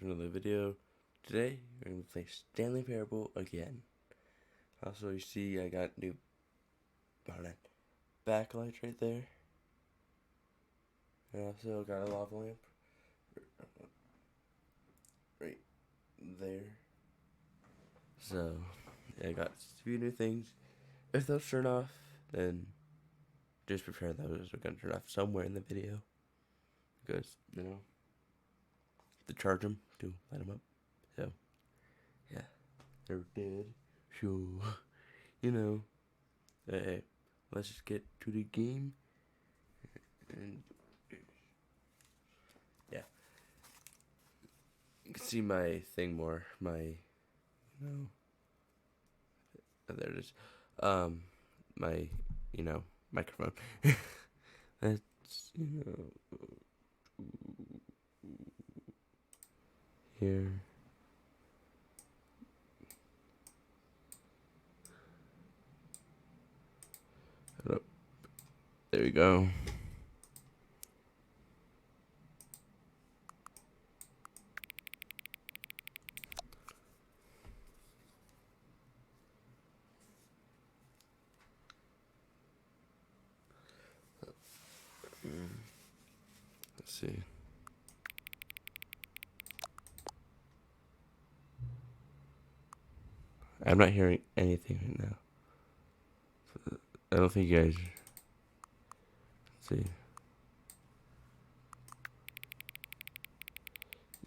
to another video. Today, we're going to play Stanley Parable again. Also, you see I got new backlights right there. I also got a lava lamp right there. So, yeah, I got a few new things. If those turn off, then just prepare those are going to turn off somewhere in the video. Because, to charge them, to light them up. So, yeah, they're dead. So, hey, let's just get to the game. And, yeah. You can see my thing more. There it is. My, microphone. That's, here. There we go. Let's see. I'm not hearing anything right now. I don't think you guys. Let's see.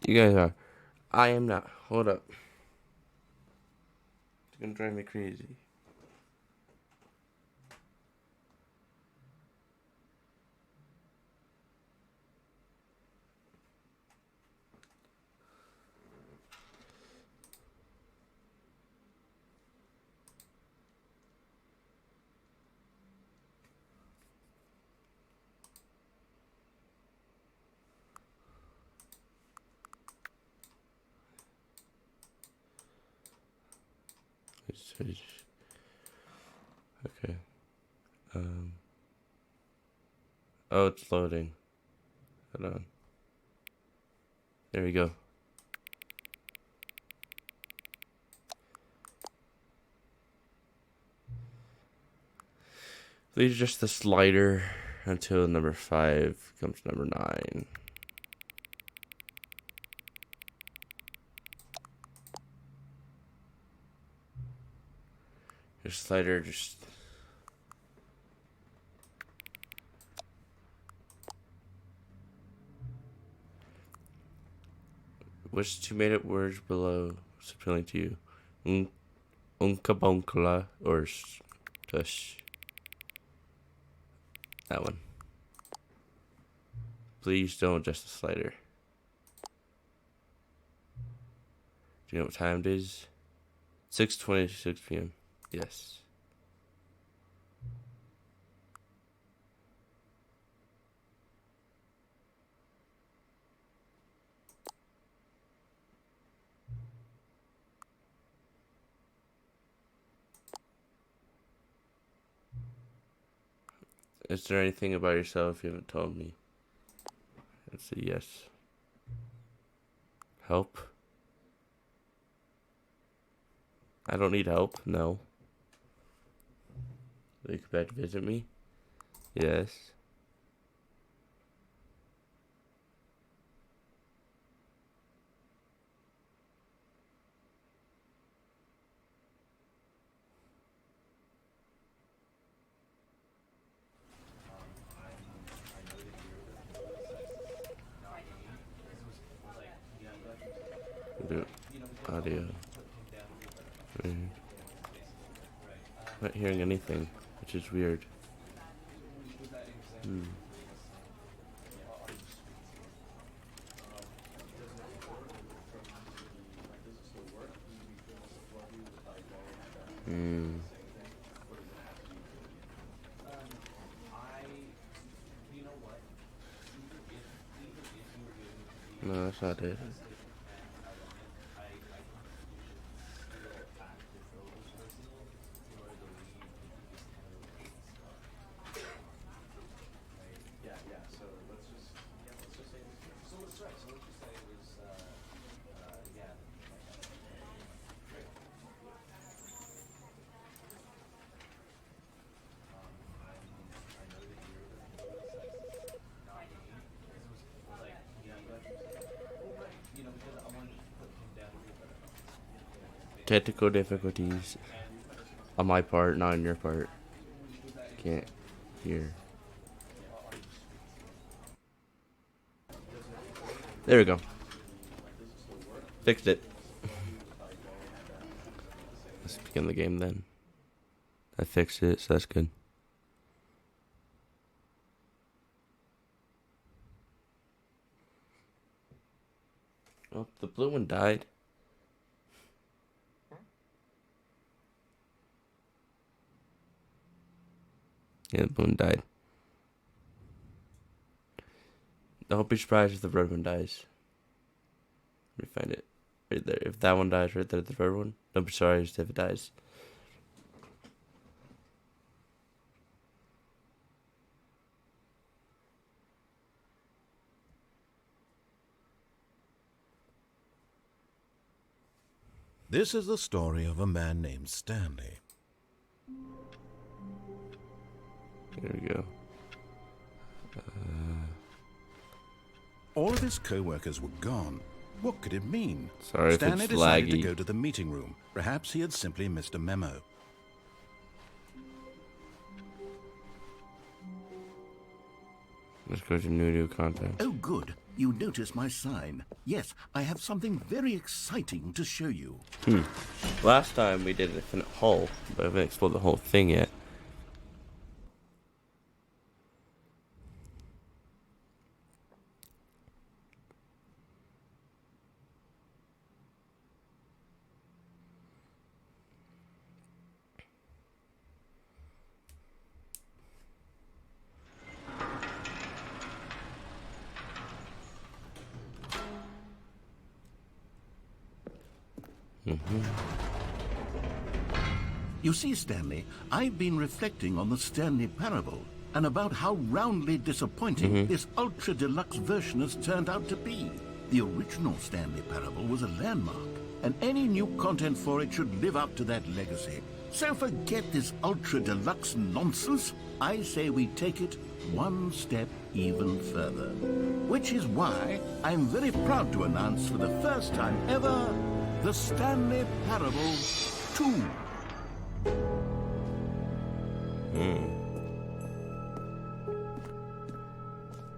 You guys are. I am not. Hold up. It's gonna drive me crazy. Okay. Oh, it's loading. Hold on. There we go. Please adjust the slider until number 5 comes to number 9. Your slider just. Which two made up words below is appealing to you? Unkabonkla or tush? That one. Please don't adjust the slider. Do you know what time it is? 6:26 p.m. Yes. Is there anything about yourself you haven't told me? Let's see, yes. Help? I don't need help, no. Will you come back to visit me? Yes. Do audio. Not hearing anything, which is weird. Hmm. No, that's not it. technical difficulties on my part, not on your part. Can't hear. There we go. Fixed it. Let's begin the game then. I fixed it, so that's good. Oh, the blue one died. Yeah, the blue one died. Don't be surprised if the red one dies. Let me find it. Right there. If that one dies right there, the red one, don't be surprised if it dies. This is the story of a man named Stanley. There we go. All of his co-workers were gone. What could it mean? Sorry Stanley if it's decided laggy. to go to the meeting room. Perhaps he had simply missed a memo. Let's go to new content. Oh, good. You notice my sign. Yes, I have something very exciting to show you. Last time we did Infinite Hull, but I haven't explored the whole thing yet. You see, Stanley, I've been reflecting on the Stanley Parable and about how roundly disappointing this ultra deluxe version has turned out to be. The original Stanley Parable was a landmark, and any new content for it should live up to that legacy. So forget this ultra deluxe nonsense. I say we take it one step even further. Which is why I'm very proud to announce for the first time ever, the Stanley Parable 2.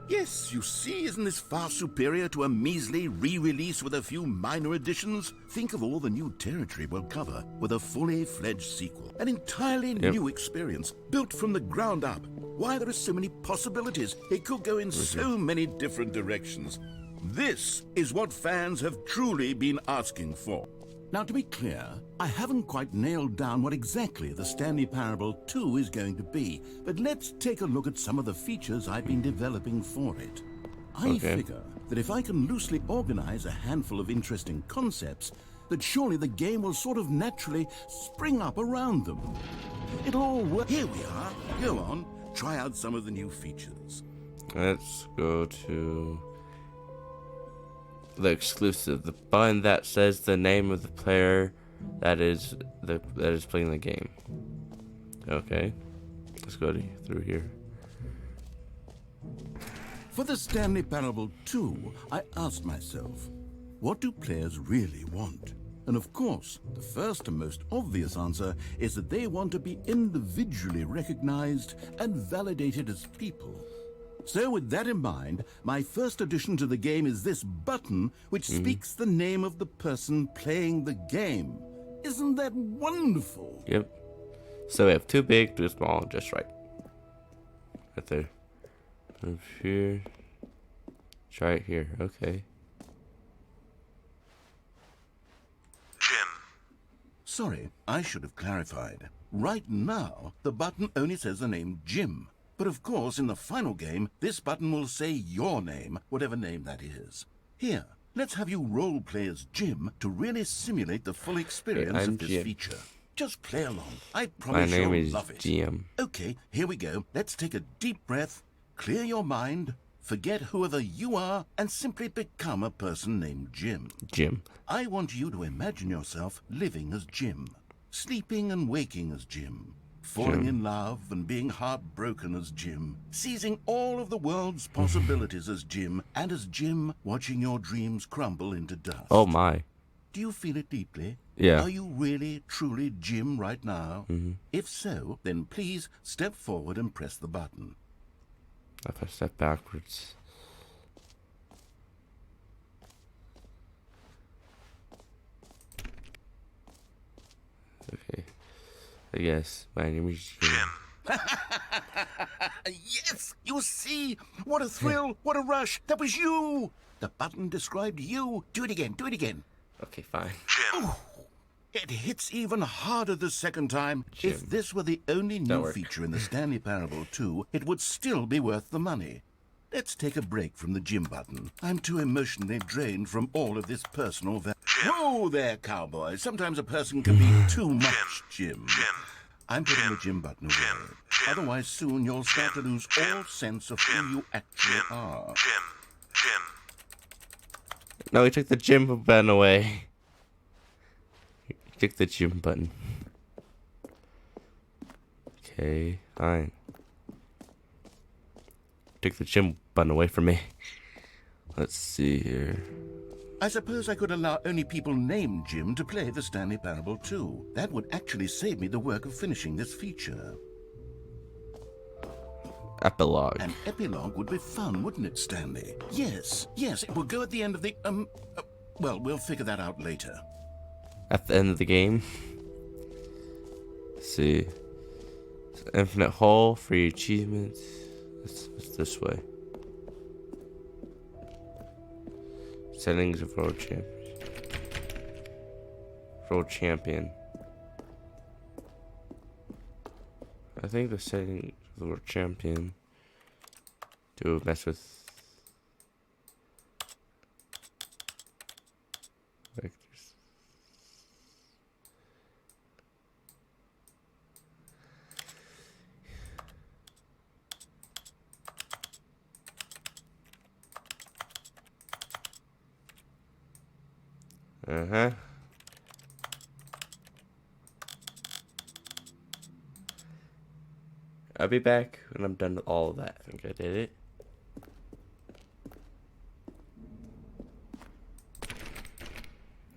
Yes, you see, isn't this far superior to a measly re-release with a few minor additions? Think of all the new territory we'll cover with a fully fledged sequel. An entirely new experience, built from the ground up. Why, there are so many possibilities. It could go in so many different directions. This is what fans have truly been asking for. Now, to be clear, I haven't quite nailed down what exactly the Stanley Parable 2 is going to be, but let's take a look at some of the features I've been developing for it. I figure that if I can loosely organize a handful of interesting concepts, that surely the game will sort of naturally spring up around them. It'll all work. Here we are. Go on, try out some of the new features. Let's go to the exclusive, the button that says the name of the player that is playing the game. Okay, let's go through here. For the Stanley Parable 2, I asked myself, what do players really want? And of course, the first and most obvious answer is that they want to be individually recognized and validated as people. So with that in mind, my first addition to the game is this button which speaks the name of the person playing the game. Isn't that wonderful? Yep. So we have too big, too small, just right. Right there. Up here. Try it here. Okay. Jim. Sorry, I should have clarified. Right now, the button only says the name Jim. But of course, in the final game, this button will say your name, whatever name that is. Here, let's have you role-play as Jim to really simulate the full experience of this feature. Just play along. I promise you'll love it. My name is GM. Okay, here we go. Let's take a deep breath, clear your mind, forget whoever you are, and simply become a person named Jim. Jim. I want you to imagine yourself living as Jim, sleeping and waking as Jim, falling in love and being heartbroken as Jim, seizing all of the world's possibilities as Jim, and as Jim, watching your dreams crumble into dust. Oh my. Do you feel it deeply? Yeah. Are you really, truly Jim right now? If so, then please step forward and press the button. If I step backwards. Okay. I guess my name is Jim. Yes, you see? What a thrill, what a rush. That was you. The button described you. Do it again, do it again. Okay, fine. Ooh, it hits even harder the second time. Jim. If this were the only new work. feature in the Stanley Parable 2, it would still be worth the money. Let's take a break from the Jim button. I'm too emotionally drained from all of this personal value. Whoa there, cowboy. Sometimes a person can be too much Jim. I'm putting the Jim button away. Otherwise, soon you'll start to lose all sense of who you actually are. No, he took the Jim button away. He took the Jim button. Okay, fine. Took the Jim button away from me. Let's see here. I suppose I could allow only people named Jim to play the Stanley Parable 2. That would actually save me the work of finishing this feature. Epilogue. An epilogue would be fun, wouldn't it, Stanley? Yes, it will go at the end of the, well, we'll figure that out later. At the end of the game. Let's see. Infinite hole, free achievements. It's this way. Settings of world champion. World champion. I think the settings of the world champion do mess with vectors. I'll be back when I'm done with all of that. I think I did it.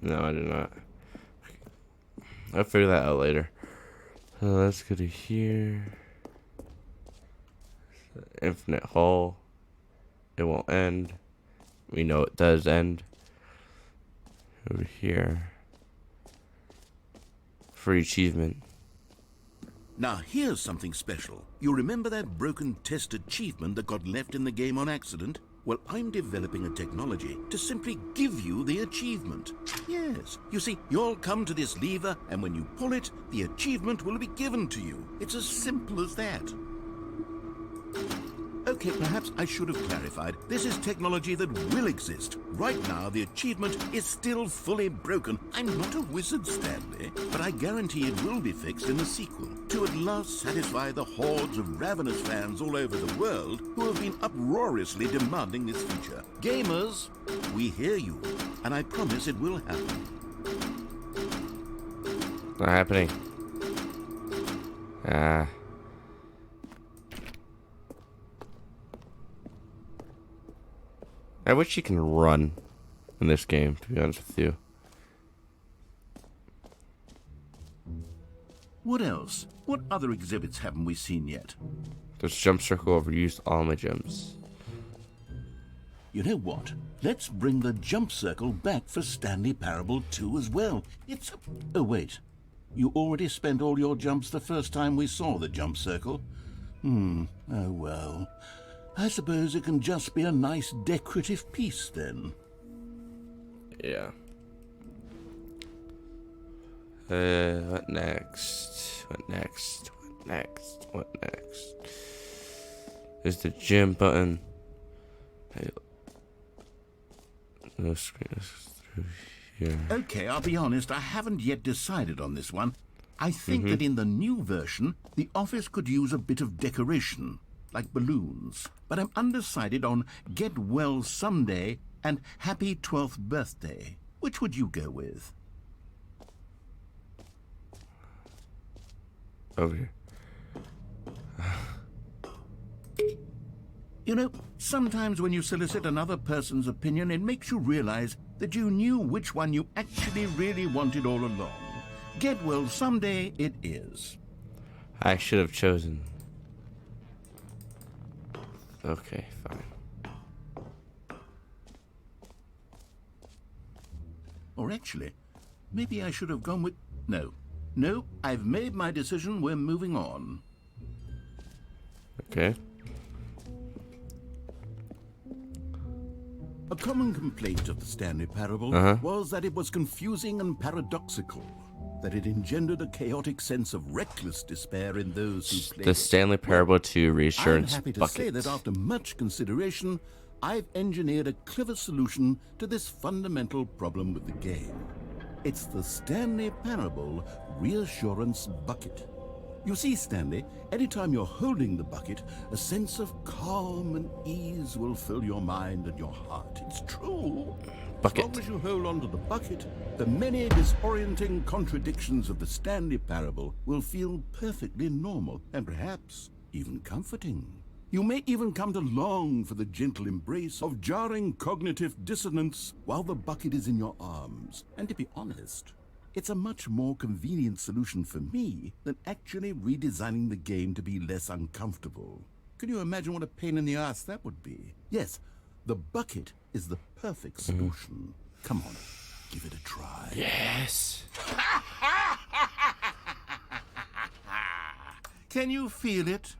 No, I did not. I'll figure that out later. So let's go to here. Infinite hole. It won't end. We know it does end. Over here. Free achievement. Now, here's something special. You remember that broken test achievement that got left in the game on accident? Well, I'm developing a technology to simply give you the achievement. Yes, you see, you'll come to this lever, and when you pull it, the achievement will be given to you. It's as simple as that. Okay, perhaps I should have clarified. This is technology that will exist. Right now, the achievement is still fully broken. I'm not a wizard, Stanley, but I guarantee it will be fixed in the sequel to at last satisfy the hordes of ravenous fans all over the world who have been uproariously demanding this feature. Gamers, we hear you, and I promise it will happen. Not happening. I wish you can run in this game, to be honest with you. What else? What other exhibits haven't we seen yet? This jump circle overused all my gems. You know what? Let's bring the jump circle back for Stanley Parable 2 as well. It's a... Oh, wait. You already spent all your jumps the first time we saw the jump circle? Oh, well. I suppose it can just be a nice decorative piece, then. Yeah. What next? What next? What next? What next? There's the gym button. No screen through here. Okay, I'll be honest, I haven't yet decided on this one. I think that in the new version, the office could use a bit of decoration, like balloons. But I'm undecided on Get Well Someday and Happy 12th Birthday. Which would you go with? Over here. You know, sometimes when you solicit another person's opinion, it makes you realize that you knew which one you actually really wanted all along. Get well someday it is. I should have chosen. Okay, fine. Or actually, maybe I should have gone with... No, I've made my decision. We're moving on. Okay. A common complaint of the Stanley Parable was that it was confusing and paradoxical, that it engendered a chaotic sense of reckless despair in those who played The it. Stanley Parable to Reassurance I'm happy to Bucket. say that after much consideration, I've engineered a clever solution to this fundamental problem with the game. It's the Stanley Parable Reassurance Bucket. You see, Stanley, anytime you're holding the bucket, a sense of calm and ease will fill your mind and your heart. It's true. Bucket. As long as you hold on to the bucket, the many disorienting contradictions of the Stanley Parable will feel perfectly normal and perhaps even comforting. You may even come to long for the gentle embrace of jarring cognitive dissonance while the bucket is in your arms. And to be honest, it's a much more convenient solution for me than actually redesigning the game to be less uncomfortable. Can you imagine what a pain in the ass that would be? Yes, the bucket is the perfect solution. Come on, give it a try. Yes. Can you feel it?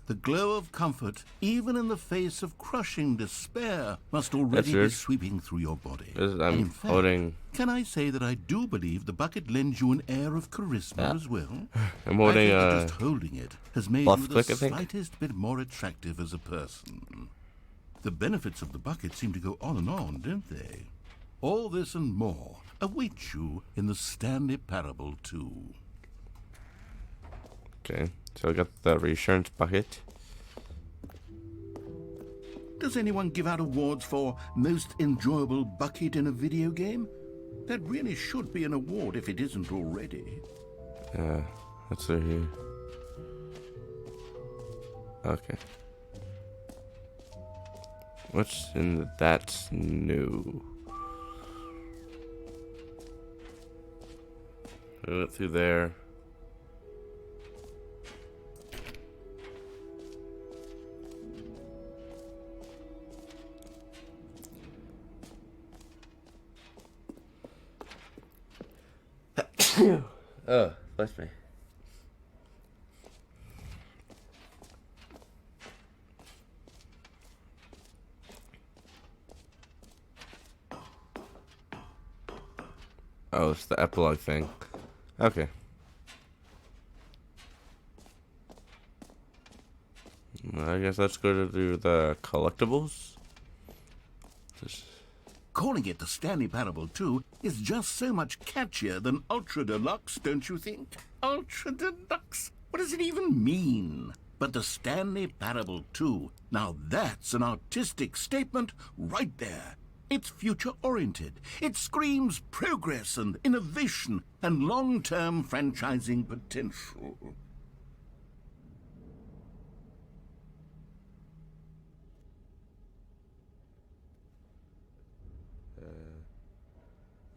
The glow of comfort, even in the face of crushing despair, must already be sweeping through your body. I'm And in fact, holding. can I say that I do believe the bucket lends you an air of charisma as well? I'm holding I think that just holding it has made left you the click, I think. slightest bit more attractive as a person. The benefits of the bucket seem to go on and on, don't they? All this and more await you in the Stanley Parable 2. Okay, so I got the Reassurance Bucket. Does anyone give out awards for most enjoyable bucket in a video game? That really should be an award if it isn't already. Yeah, let's see here. Okay. What's in that's new? We went through there. Oh, bless me. Oh, it's the epilogue thing. Okay. I guess let's go to do the collectibles. Calling it the Stanley Parable 2 is just so much catchier than Ultra Deluxe, don't you think? Ultra Deluxe? What does it even mean? But the Stanley Parable 2, now that's an artistic statement right there. It's future-oriented. It screams progress and innovation and long-term franchising potential.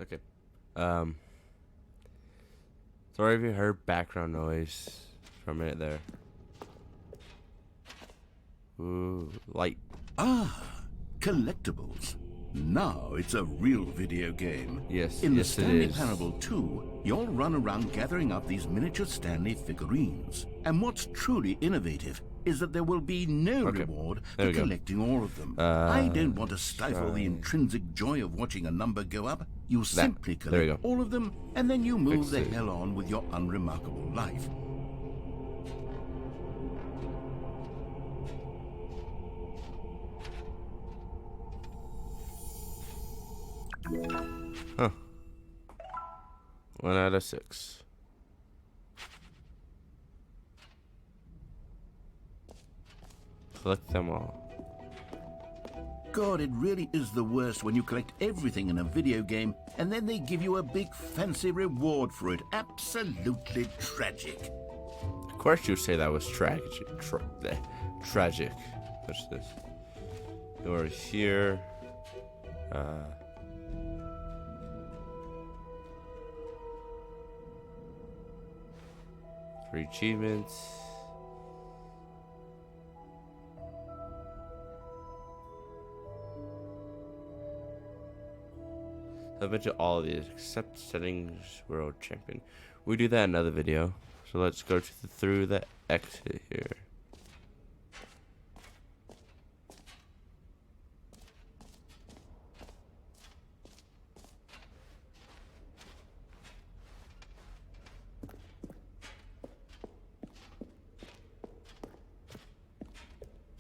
Okay. Sorry if you heard background noise for a minute there. Ooh, light. Ah, collectibles. Now it's a real video game. Yes, In the yes it Stanley is. Parable 2, you'll run around gathering up these miniature Stanley figurines. And what's truly innovative is that there will be no reward There for we go. collecting all of them. I don't want to stifle the intrinsic joy of watching a number go up. You simply There we collect go. all of them, and then you move Fix the it. hell on with your unremarkable life. Huh. 1 out of 6. Collect them all. God, it really is the worst when you collect everything in a video game and then they give you a big fancy reward for it. Absolutely tragic. Of course you say that was tragic. Tragic. What's this? Over here. Free achievements. I bet you all of these except settings world champion. We do that in another video. So let's go through the exit here.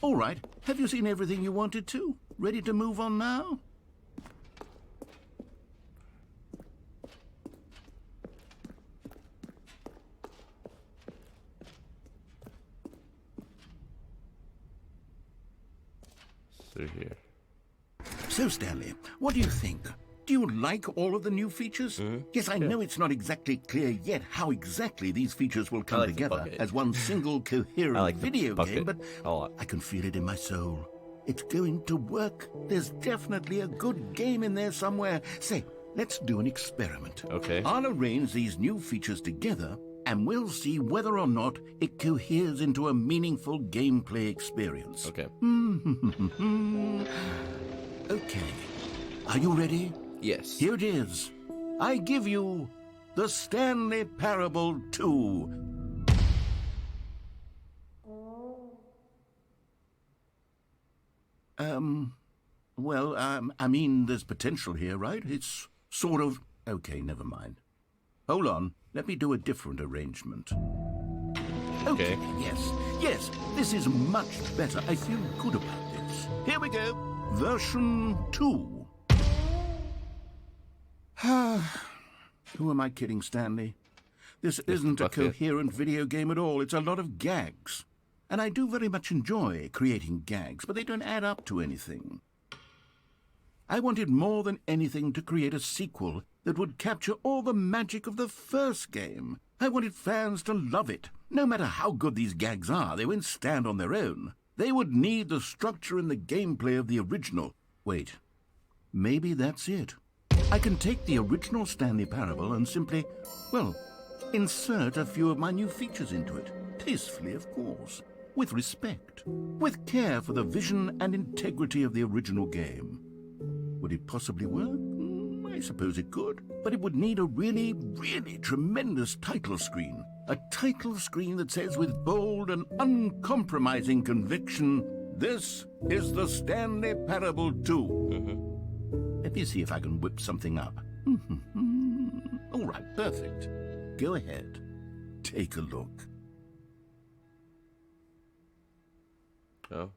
All right. Have you seen everything you wanted to? Ready to move on now? Through here. So, Stanley, what do you think? Do you like all of the new features? Yes, I know it's not exactly clear yet how exactly these features will come together as one single coherent video game, but I can feel it in my soul. It's going to work. There's definitely a good game in there somewhere. Say, let's do an experiment. Okay. I'll arrange these new features together, and we'll see whether or not it coheres into a meaningful gameplay experience. Okay. Okay. Are you ready? Yes. Here it is. I give you the Stanley Parable 2. I mean, there's potential here, right? It's sort of... Okay, never mind. Hold on. Let me do a different arrangement. Okay. Yes, this is much better. I feel good about this. Here we go. Version 2. Who am I kidding, Stanley? This isn't a coherent video game at all. It's a lot of gags. And I do very much enjoy creating gags, but they don't add up to anything. I wanted more than anything to create a sequel that would capture all the magic of the first game. I wanted fans to love it. No matter how good these gags are, they won't stand on their own. They would need the structure and the gameplay of the original. Wait, maybe that's it. I can take the original Stanley Parable and simply, well, insert a few of my new features into it. Tastefully, of course. With respect. With care for the vision and integrity of the original game. Would it possibly work? I suppose it could. But it would need a really, really tremendous title screen. A title screen that says with bold and uncompromising conviction, "This is the Stanley Parable 2. Let me see if I can whip something up. All right, perfect. Go ahead. Take a look. Oh.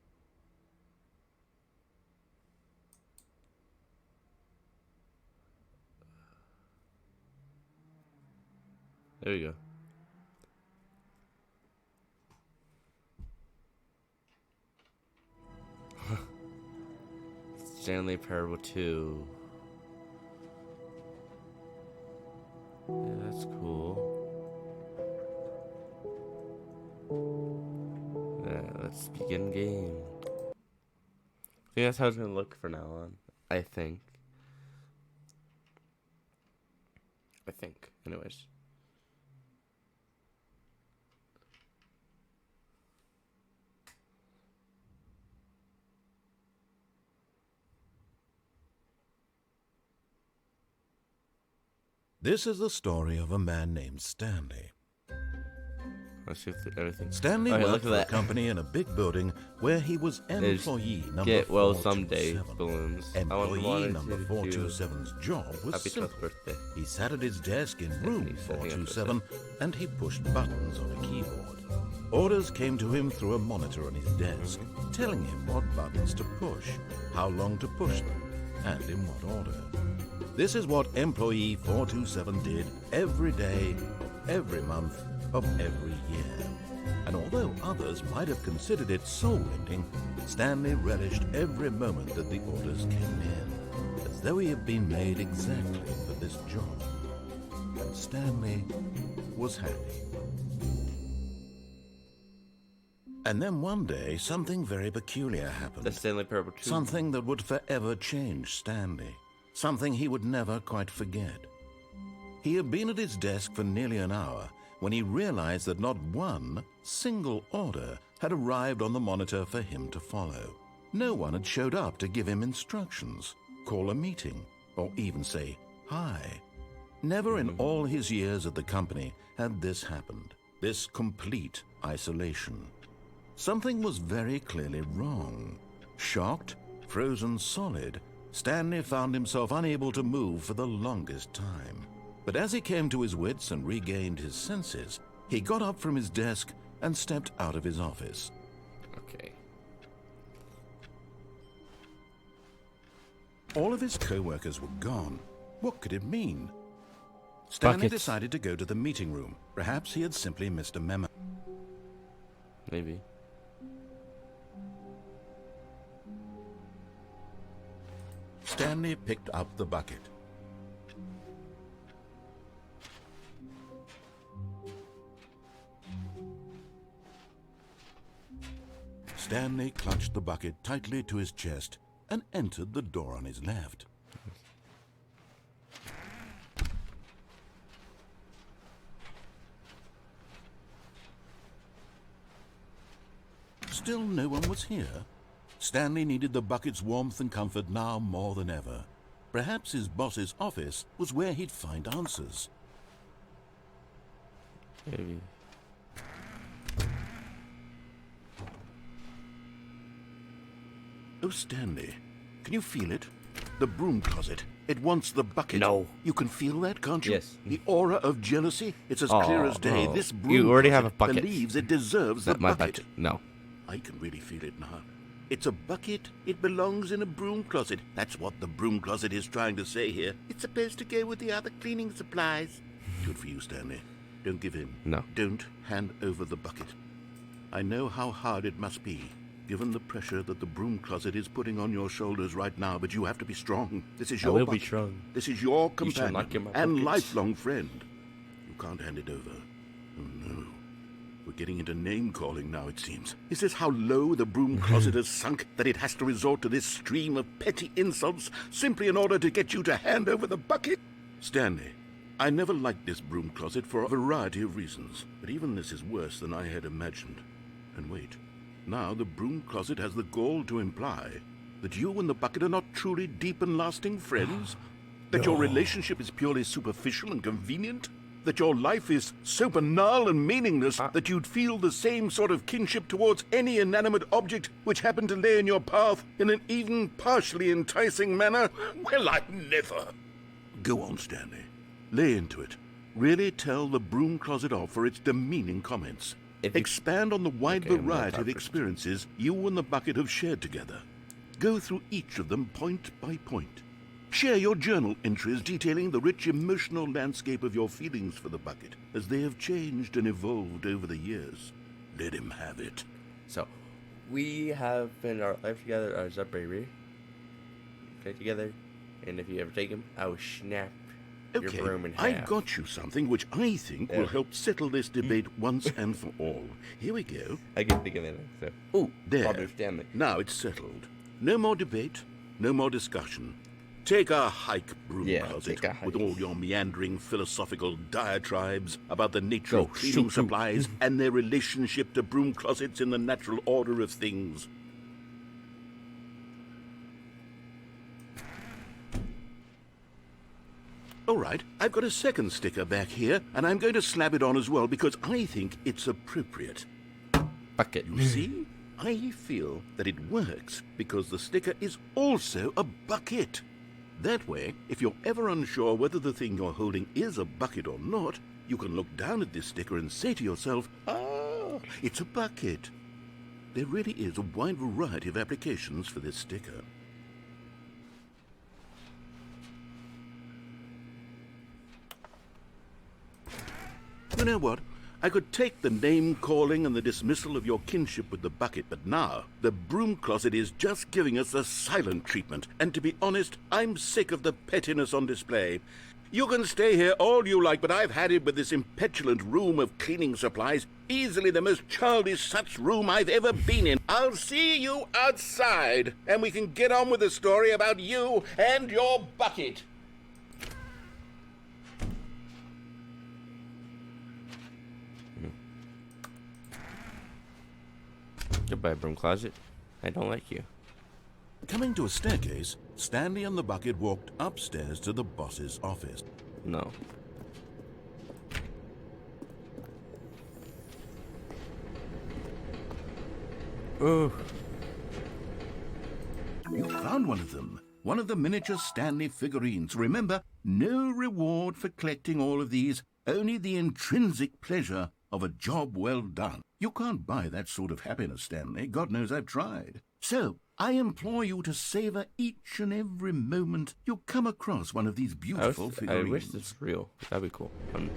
There you go. Stanley Parable 2. Yeah, that's cool. Yeah, let's begin game. I think that's how it's gonna look from now on. I think. Anyways. This is the story of a man named Stanley. Let's see if everything. Stanley Okay, worked look for at a that. company in a big building where he was employee number Get well 427. someday, balloons. Employee number 427's job was Happy 12th simple. birthday. He sat at his desk in room He's setting up 427 and he pushed buttons on a keyboard. Orders came to him through a monitor on his desk, telling him what buttons to push, how long to push them, and in what order. This is what employee 427 did every day, of every month, of every year. And although others might have considered it soul-ending, Stanley relished every moment that the orders came in, as though he had been made exactly for this job. And Stanley was happy. And then one day, something very peculiar happened. The Stanley Parable 2. Something that would forever change Stanley. Something he would never quite forget. He had been at his desk for nearly an hour when he realized that not one single order had arrived on the monitor for him to follow. No one had showed up to give him instructions, call a meeting, or even say hi. Never in all his years at the company had this happened, this complete isolation. Something was very clearly wrong. Shocked, frozen solid, Stanley found himself unable to move for the longest time. But as he came to his wits and regained his senses, he got up from his desk and stepped out of his office. Okay. All of his co-workers were gone. What could it mean? Stanley Buckets. decided to go to the meeting room. Perhaps he had simply missed a memo. Maybe. Stanley picked up the bucket. Stanley clutched the bucket tightly to his chest and entered the door on his left. Still no one was here. Stanley needed the bucket's warmth and comfort now more than ever. Perhaps his boss's office was where he'd find answers. Maybe. Oh, Stanley, can you feel it? The broom closet. It wants the bucket. No. You can feel that, can't you? Yes. The aura of jealousy. It's as Oh, clear as day. oh. This broom You already closet have a bucket. believes it deserves the Not my bucket. bucket. No. I can really feel it now. It's a bucket. It belongs in a broom closet. That's what the broom closet is trying to say here. It's supposed to go with the other cleaning supplies. Good for you, Stanley. Don't give in. No. Don't hand over the bucket. I know how hard it must be, given the pressure that the broom closet is putting on your shoulders right now, but you have to be strong. This is I your will be bucket. strong. This is your You shall companion not get my and buckets. lifelong friend. You can't hand it over. Oh, no. We're getting into name-calling now, it seems. Is this how low the broom closet has sunk, that it has to resort to this stream of petty insults simply in order to get you to hand over the bucket? Stanley, I never liked this broom closet for a variety of reasons, but even this is worse than I had imagined. And wait, now the broom closet has the gall to imply that you and the bucket are not truly deep and lasting friends? That your relationship is purely superficial and convenient? That your life is so banal and meaningless that you'd feel the same sort of kinship towards any inanimate object which happened to lay in your path in an even partially enticing manner? Well, I never. Go on, Stanley. Lay into it. Really tell the broom closet off for its demeaning comments. If you- Expand on the wide Okay, I'm not variety of that person. experiences you and the bucket have shared together. Go through each of them point by point. Share your journal entries detailing the rich emotional landscape of your feelings for the bucket as they have changed and evolved over the years. Let him have it. So, we have been our life together as a baby. Play together, and if you ever take him, I will snap your Okay, broom in half. I've got you something which I think will Yeah. help settle this debate once and for all. Here we go. I can think of that. So, Oh, there. Father Stanley. Now it's settled. No more debate, no more discussion. Take a hike, broom Yeah, closet, take a hike. with all your meandering philosophical diatribes about the nature Go, of cleaning shoot. supplies and their relationship to broom closets in the natural order of things. All right, I've got a second sticker back here, and I'm going to slap it on as well because I think it's appropriate. Bucket. You see? I feel that it works because the sticker is also a bucket. That way, if you're ever unsure whether the thing you're holding is a bucket or not, you can look down at this sticker and say to yourself, "Ah, it's a bucket." There really is a wide variety of applications for this sticker. You know what? I could take the name-calling and the dismissal of your kinship with the bucket, but now the broom closet is just giving us a silent treatment. And to be honest, I'm sick of the pettiness on display. You can stay here all you like, but I've had it with this impetulant room of cleaning supplies. Easily the most childish such room I've ever been in. I'll see you outside, and we can get on with the story about you and your bucket. Goodbye, broom closet. I don't like you. Coming to a staircase, Stanley and the bucket walked upstairs to the boss's office. No. Ooh. You found one of them. One of the miniature Stanley figurines. Remember, no reward for collecting all of these, only the intrinsic pleasure of a job well done. You can't buy that sort of happiness, Stanley. God knows I've tried. So, I implore you to savor each and every moment you come across one of these beautiful I figurines. wish this was real. That'd be cool. On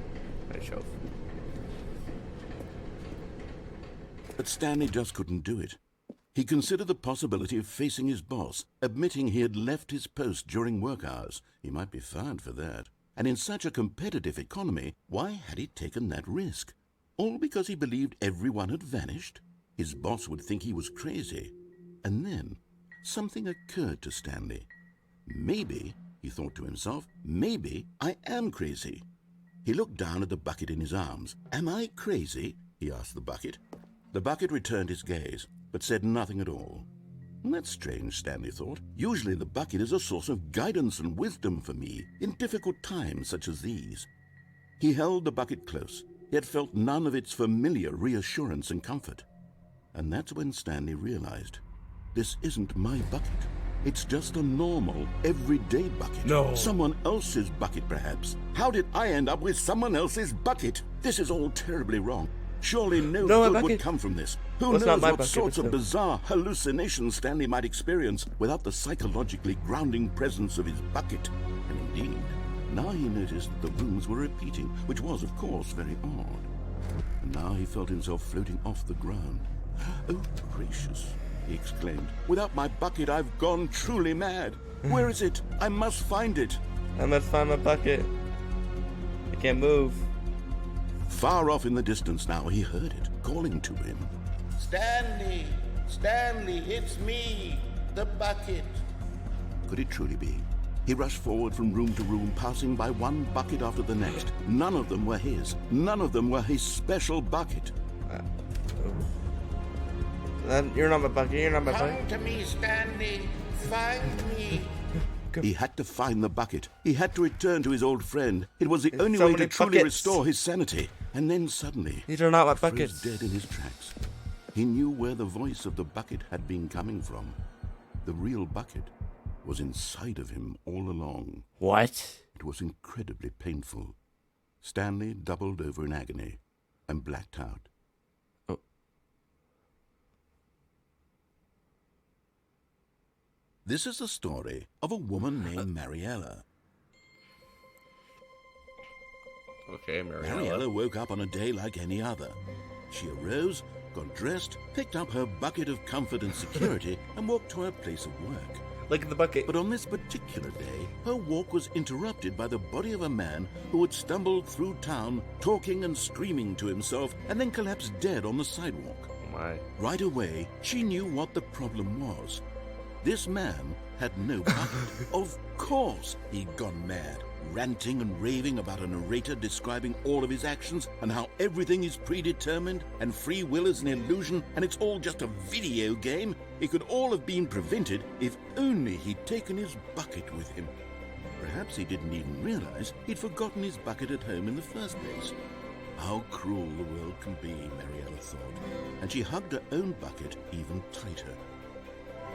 my shelf. But Stanley just couldn't do it. He considered the possibility of facing his boss, admitting he had left his post during work hours. He might be fired for that. And in such a competitive economy, why had he taken that risk? All because he believed everyone had vanished? His boss would think he was crazy. And then something occurred to Stanley. Maybe, he thought to himself, maybe I am crazy. He looked down at the bucket in his arms. Am I crazy? He asked the bucket. The bucket returned his gaze, but said nothing at all. That's strange, Stanley thought. Usually the bucket is a source of guidance and wisdom for me in difficult times such as these. He held the bucket close, yet felt none of its familiar reassurance and comfort. And that's when Stanley realized, this isn't my bucket. It's just a normal, everyday bucket. No. Someone else's bucket, perhaps. How did I end up with someone else's bucket? This is all terribly wrong. Surely no good would come from this. Who knows what sorts of bizarre hallucinations Stanley might experience without the psychologically grounding presence of his bucket. And indeed, now he noticed that the rooms were repeating, which was, of course, very odd. And now he felt himself floating off the ground. Oh, gracious, he exclaimed. Without my bucket, I've gone truly mad. Where is it? I must find it. I must find my bucket. I can't move. Far off in the distance now, he heard it, calling to him. Stanley! Stanley, it's me! The bucket! Could it truly be? He rushed forward from room to room, passing by one bucket after the next. None of them were his. None of them were his special bucket. You're not my bucket. You're not my bucket. Come to me, Stanley! Find me! He had to find the bucket. He had to return to his old friend. It was the only so way to truly buckets. restore his sanity. And then suddenly, These are not my froze buckets. dead in his tracks. He knew where the voice of the bucket had been coming from. The real bucket was inside of him all along. What? It was incredibly painful. Stanley doubled over in agony and blacked out. Oh. This is the story of a woman named Mariella. Okay, Mariella woke up on a day like any other. She arose, got dressed, picked up her bucket of comfort and security, and walked to her place of work. Look at the bucket. But on this particular day, her walk was interrupted by the body of a man who had stumbled through town, talking and screaming to himself, and then collapsed dead on the sidewalk. Oh my. Right away, she knew what the problem was. This man had no bucket. Of course he'd gone mad, ranting and raving about a narrator describing all of his actions and how everything is predetermined and free will is an illusion and it's all just a video game. It could all have been prevented if only he'd taken his bucket with him. Perhaps he didn't even realize he'd forgotten his bucket at home in the first place. How cruel the world can be, Mariella thought, and she hugged her own bucket even tighter.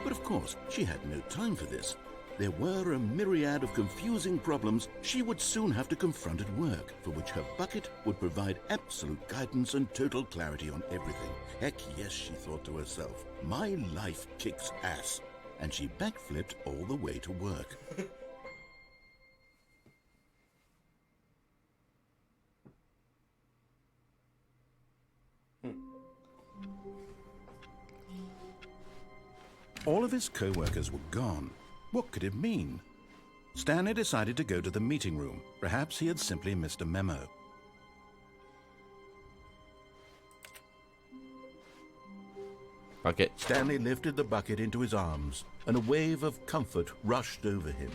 But of course, she had no time for this. There were a myriad of confusing problems she would soon have to confront at work, for which her bucket would provide absolute guidance and total clarity on everything. Heck yes, she thought to herself. My life kicks ass. And she backflipped all the way to work. All of his co-workers were gone. What could it mean? Stanley decided to go to the meeting room. Perhaps he had simply missed a memo. Bucket. Stanley lifted the bucket into his arms, and a wave of comfort rushed over him.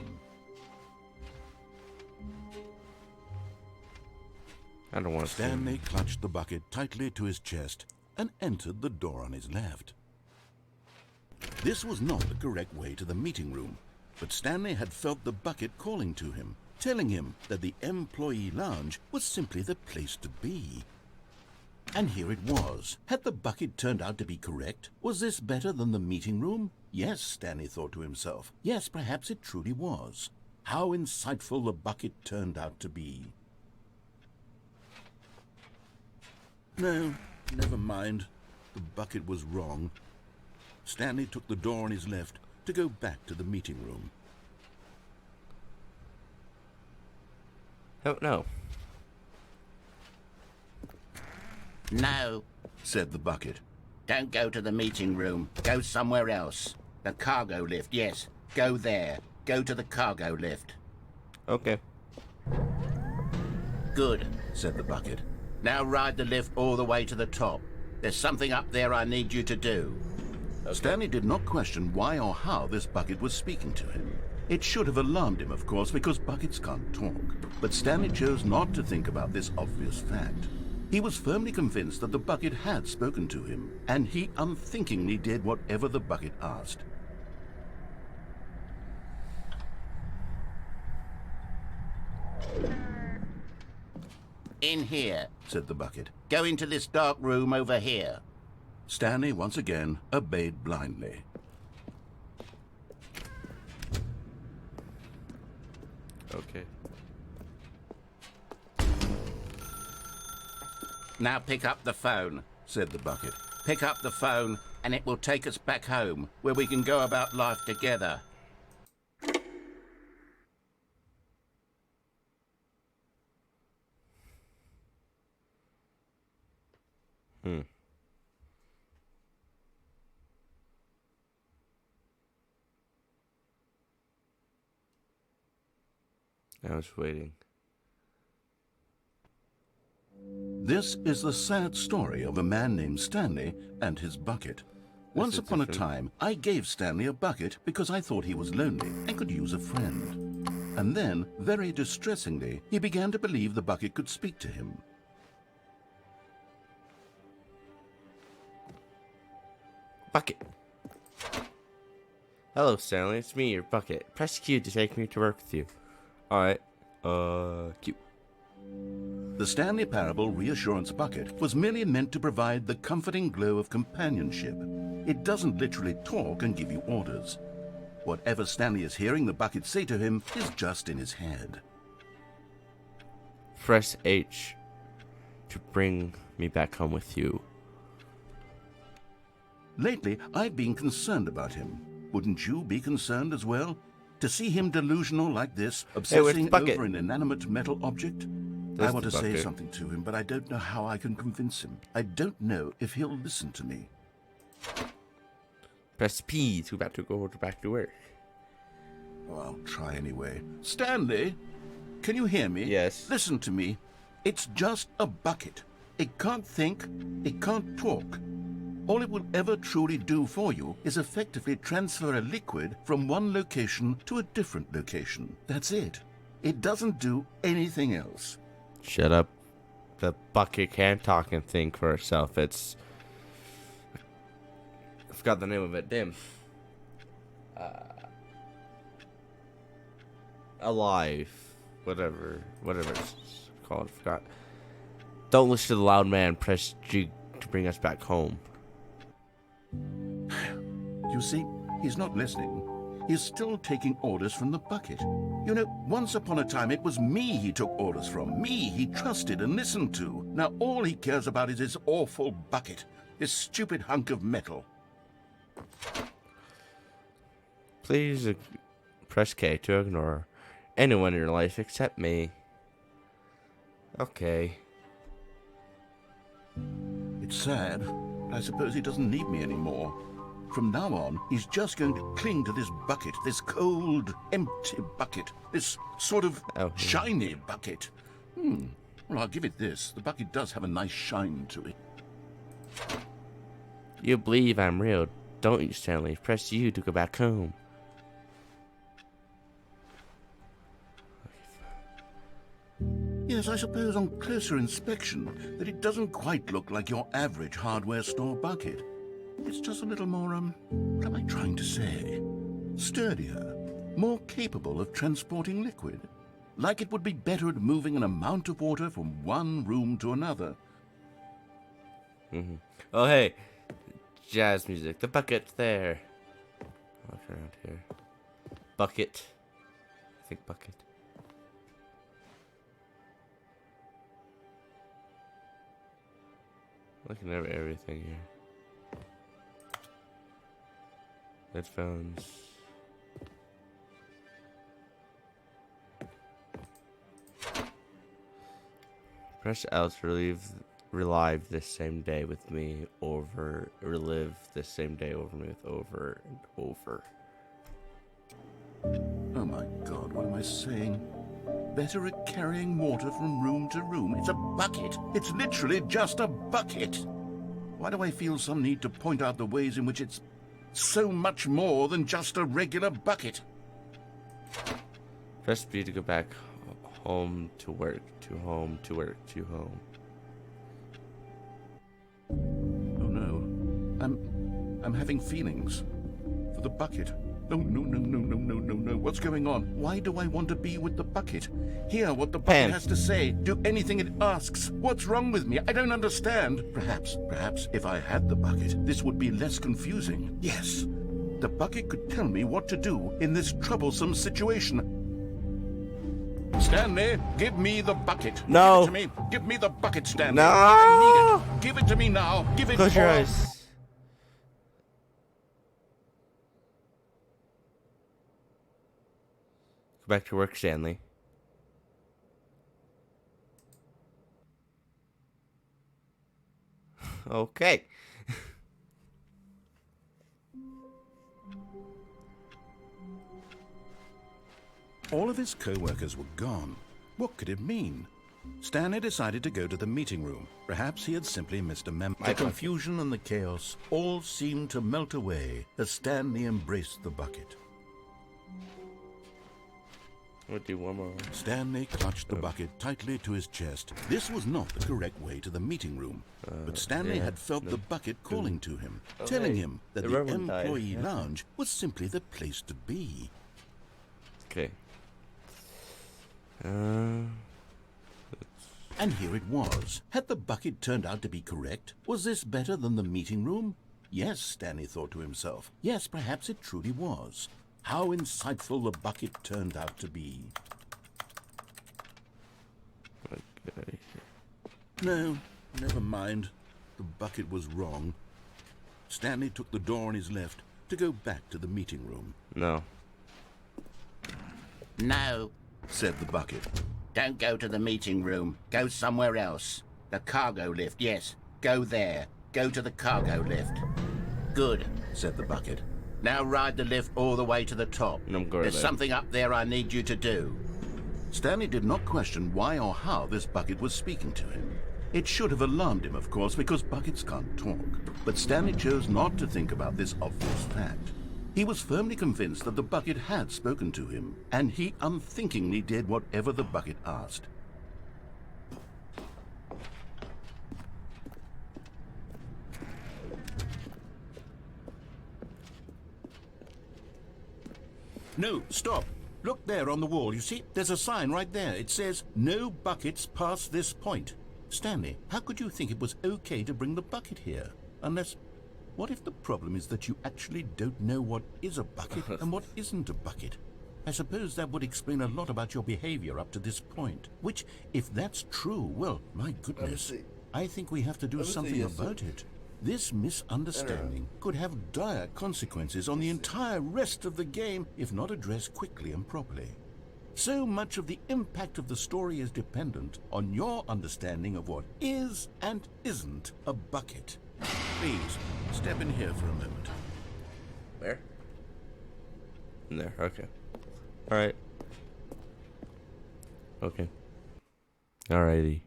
I don't want to. Stanley clutched the bucket tightly to his chest and entered the door on his left. This was not the correct way to the meeting room, but Stanley had felt the bucket calling to him, telling him that the employee lounge was simply the place to be. And here it was. Had the bucket turned out to be correct? Was this better than the meeting room? Yes, Stanley thought to himself. Yes, perhaps it truly was. How insightful the bucket turned out to be. No, never mind. The bucket was wrong. Stanley took the door on his left to go back to the meeting room. Oh, no. No, said the bucket. Don't go to the meeting room. Go somewhere else. The cargo lift, yes. Go there. Go to the cargo lift. Okay. Good, said the bucket. Now ride the lift all the way to the top. There's something up there I need you to do. Okay. Stanley did not question why or how this bucket was speaking to him. It should have alarmed him, of course, because buckets can't talk. But Stanley chose not to think about this obvious fact. He was firmly convinced that the bucket had spoken to him, and he unthinkingly did whatever the bucket asked. In here, said the bucket. Go into this dark room over here. Stanley once again obeyed blindly. Okay. Now pick up the phone, said the bucket. Pick up the phone and it will take us back home, where we can go about life together. I was waiting. This is the sad story of a man named Stanley and his bucket. Once upon a time, I gave Stanley a bucket because I thought he was lonely and could use a friend. And then, very distressingly, he began to believe the bucket could speak to him. Bucket. Hello, Stanley. It's me, your bucket. Press Q to take me to work with you. Alright. Q. The Stanley Parable Reassurance Bucket was merely meant to provide the comforting glow of companionship. It doesn't literally talk and give you orders. Whatever Stanley is hearing the bucket say to him is just in his head. Press H to bring me back home with you. Lately, I've been concerned about him. Wouldn't you be concerned as well? To see him delusional like this, obsessing over an inanimate metal object? I want to say something to him, but I don't know how I can convince him. I don't know if he'll listen to me. Press P to go back to work. Oh, I'll try anyway. Stanley, can you hear me? Yes. Listen to me. It's just a bucket. It can't think. It can't talk. All it will ever truly do for you is effectively transfer a liquid from one location to a different location. That's it. It doesn't do anything else. Shut up. The bucket can't talk and think for itself. It's... I forgot the name of it. Damn. Alive. Whatever it's called. I forgot. Don't listen to the loud man. Press G to bring us back home. You see, he's not listening. He's still taking orders from the bucket. You know, once upon a time it was me he took orders from. Me he trusted and listened to. Now all he cares about is his awful bucket. This stupid hunk of metal. Please press K to ignore anyone in your life except me. Okay. It's sad. I suppose he doesn't need me anymore. From now on, he's just going to cling to this bucket, this cold, empty bucket, this sort of shiny bucket. Well, I'll give it this. The bucket does have a nice shine to it. You believe I'm real, don't you, Stanley? Press U to go back home. Yes, I suppose on closer inspection that it doesn't quite look like your average hardware store bucket. It's just a little more, what am I trying to say? Sturdier, more capable of transporting liquid. Like it would be better at moving an amount of water from one room to another. Oh, hey. Jazz music. The bucket's there. Look around here. Bucket. I think bucket. Looking at everything here. Headphones. Press L to relive this same day with me relive this same day over me with over and over. Oh my God, what am I saying? Better at carrying water from room to room. It's a bucket. It's literally just a bucket. Why do I feel some need to point out the ways in which it's so much more than just a regular bucket? Press B to go back home to work, to home, to work, to home. Oh no. I'm having feelings for the bucket. No. What's going on? Why do I want to be with the bucket? Hear what the bucket has to say. Do anything it asks. What's wrong with me? I don't understand. Perhaps if I had the bucket, this would be less confusing. Yes, the bucket could tell me what to do in this troublesome situation. Stanley, give me the bucket. No. Give it to me. Give me the bucket, Stanley. No. I need it. Give it to me now. Give it. Close your eyes. Go back to work, Stanley. Okay. All of his co-workers were gone. What could it mean? Stanley decided to go to the meeting room. Perhaps he had simply missed a memo. The confusion and the chaos all seemed to melt away as Stanley embraced the bucket. We'll do one more. Stanley clutched the bucket tightly to his chest. This was not the correct way to the meeting room, but Stanley had felt the bucket calling to him, telling him that the employee lounge was simply the place to be. Okay. And here it was. Had the bucket turned out to be correct? Was this better than the meeting room? Yes, Stanley thought to himself. Yes, perhaps it truly was. How insightful the bucket turned out to be. Okay. No, never mind. The bucket was wrong. Stanley took the door on his left to go back to the meeting room. No. No, said the bucket. Don't go to the meeting room. Go somewhere else. The cargo lift, yes. Go there. Go to the cargo lift. Good, said the bucket. Now ride the lift all the way to the top. There's something up there I need you to do. Stanley did not question why or how this bucket was speaking to him. It should have alarmed him, of course, because buckets can't talk. But Stanley chose not to think about this obvious fact. He was firmly convinced that the bucket had spoken to him, and he unthinkingly did whatever the bucket asked. No, stop. Look there on the wall. You see, there's a sign right there. It says, "No buckets past this point." Stanley, how could you think it was okay to bring the bucket here? Unless, what if the problem is that you actually don't know what is a bucket and what isn't a bucket? I suppose that would explain a lot about your behavior up to this point. Which, if that's true, well, my goodness, I think we have to do something about it. This misunderstanding could have dire consequences on the entire rest of the game if not addressed quickly and properly. So much of the impact of the story is dependent on your understanding of what is and isn't a bucket. Please, step in here for a moment. Where? In there, okay. Alright. Okay. Alrighty.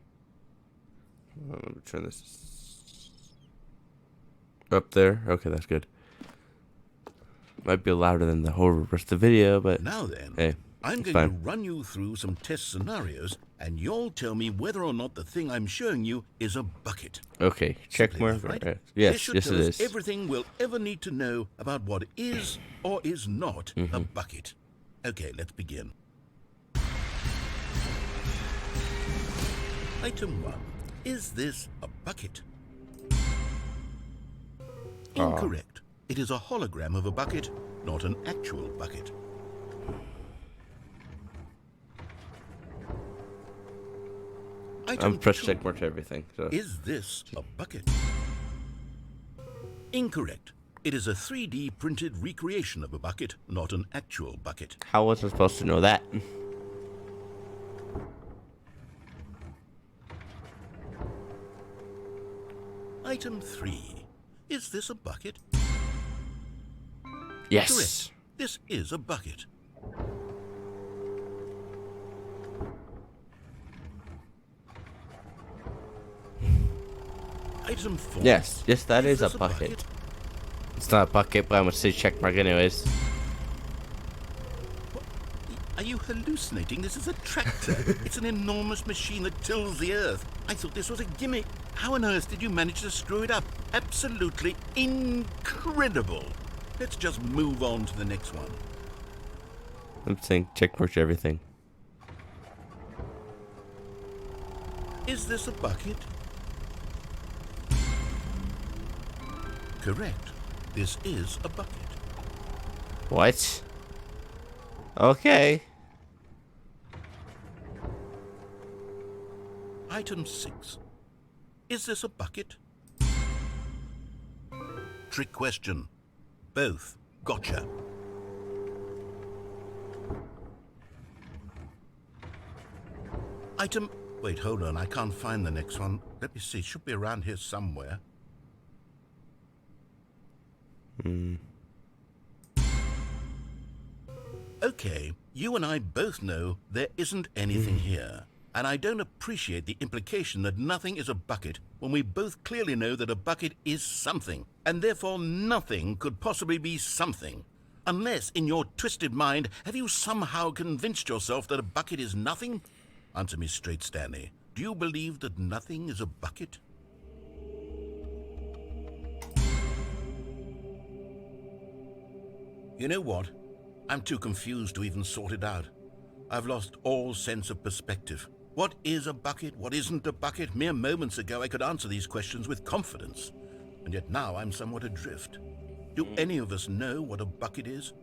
Let me turn this up there. Okay, that's good. Might be louder than the whole rest of the video, but now then, hey, I'm going to run you through some test scenarios and you'll tell me whether or not the thing I'm showing you is a bucket. Okay, check Simply mark. enough, right? This Yes, should yes tell it us is. everything we'll ever need to know about what is or is not a bucket. Okay, let's begin. Item 1. Is this a bucket? Incorrect. It is a hologram of a bucket, not an actual bucket. Item I'm press 2. check mark to everything. So Is this a bucket? Incorrect. It is a 3D printed recreation of a bucket, not an actual bucket. how was I supposed to know that? Item 3. Is this a bucket? Yes. Correct. This is a bucket. Item 4. Yes, yes, that is a this bucket. It's not a bucket, but I'm gonna say check mark anyways. Are you hallucinating? This is a tractor. It's an enormous machine that tills the earth. I thought this was a gimmick. How on earth did you manage to screw it up? Absolutely incredible. Let's just move on to the next one. I'm saying check mark to everything. Is this a bucket? Correct. This is a bucket. What? Okay. Item 6. Is this a bucket? Trick question. Both. Gotcha. Item... Wait, hold on. I can't find the next one. Let me see. It should be around here somewhere. Okay, you and I both know there isn't anything here. And I don't appreciate the implication that nothing is a bucket when we both clearly know that a bucket is something, and therefore nothing could possibly be something. Unless, in your twisted mind, have you somehow convinced yourself that a bucket is nothing? Answer me straight, Stanley. Do you believe that nothing is a bucket? You know what? I'm too confused to even sort it out. I've lost all sense of perspective. What is a bucket? What isn't a bucket? Mere moments ago I could answer these questions with confidence. And yet now I'm somewhat adrift. Do any of us know what a bucket is?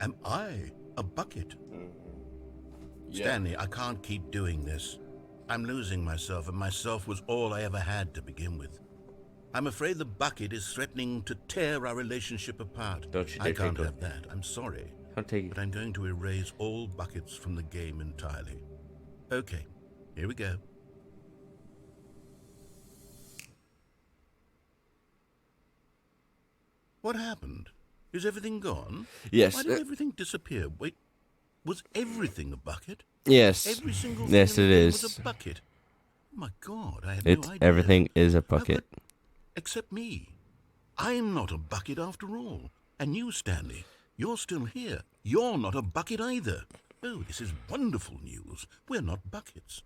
Am I a bucket? Yeah. Stanley, I can't keep doing this. I'm losing myself, and myself was all I ever had to begin with. I'm afraid the bucket is threatening to tear our relationship apart. Don't you I dare can't take have that. I'm sorry. I'll take it. But I'm going to erase all buckets from the game entirely. Okay, here we go. What happened? Is everything gone? Yes. Why did everything disappear? Wait, was everything a bucket? Yes. Every single thing Yes, in it the game is. was a bucket. Oh my God, I had It's no idea. everything is a How bucket. could- Except me. I'm not a bucket after all. And you, Stanley, you're still here. You're not a bucket either. Oh, this is wonderful news. We're not buckets.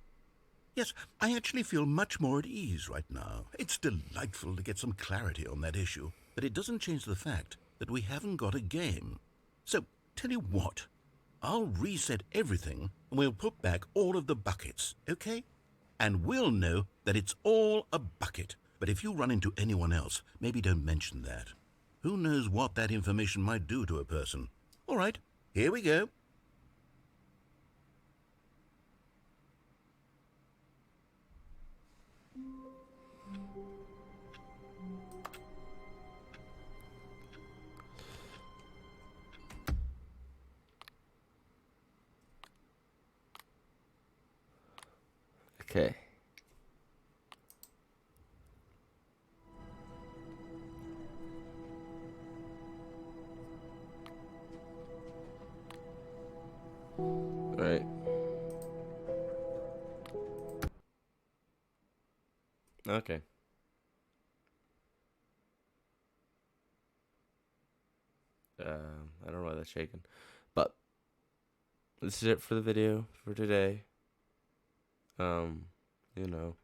Yes, I actually feel much more at ease right now. It's delightful to get some clarity on that issue, but it doesn't change the fact that we haven't got a game. So, tell you what, I'll reset everything and we'll put back all of the buckets, okay? And we'll know that it's all a bucket. But if you run into anyone else, maybe don't mention that. Who knows what that information might do to a person? All right, here we go. Okay. Right. Okay. I don't know why that's shaking, but this is it for the video for today. You know,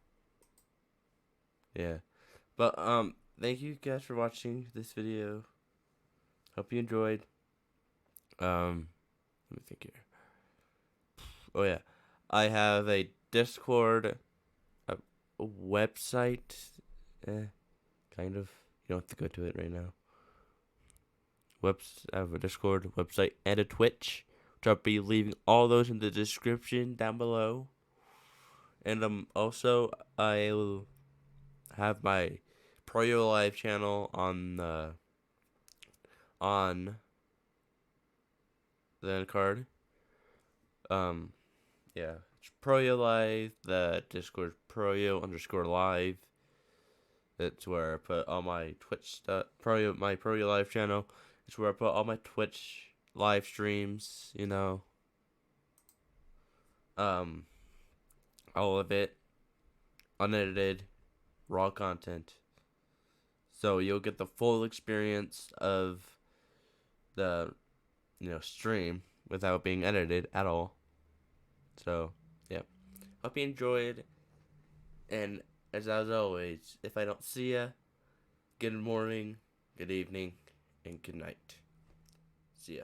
yeah. But thank you guys for watching this video. Hope you enjoyed. Let me think here. Oh yeah, I have a Discord, a website, kind of. You don't have to go to it right now. I have a Discord website and a Twitch, which I'll be leaving all those in the description down below. And also I'll have my Pro Live channel on the card. Yeah, it's Pro Live. The Discord Pro_live. That's where I put all my Twitch stuff. My Pro Live channel. It's where I put all my Twitch live streams. All of it, unedited, raw content. So you'll get the full experience of the stream without being edited at all. So yeah, hope you enjoyed. And as always, if I don't see ya, good morning, good evening, and good night. See ya.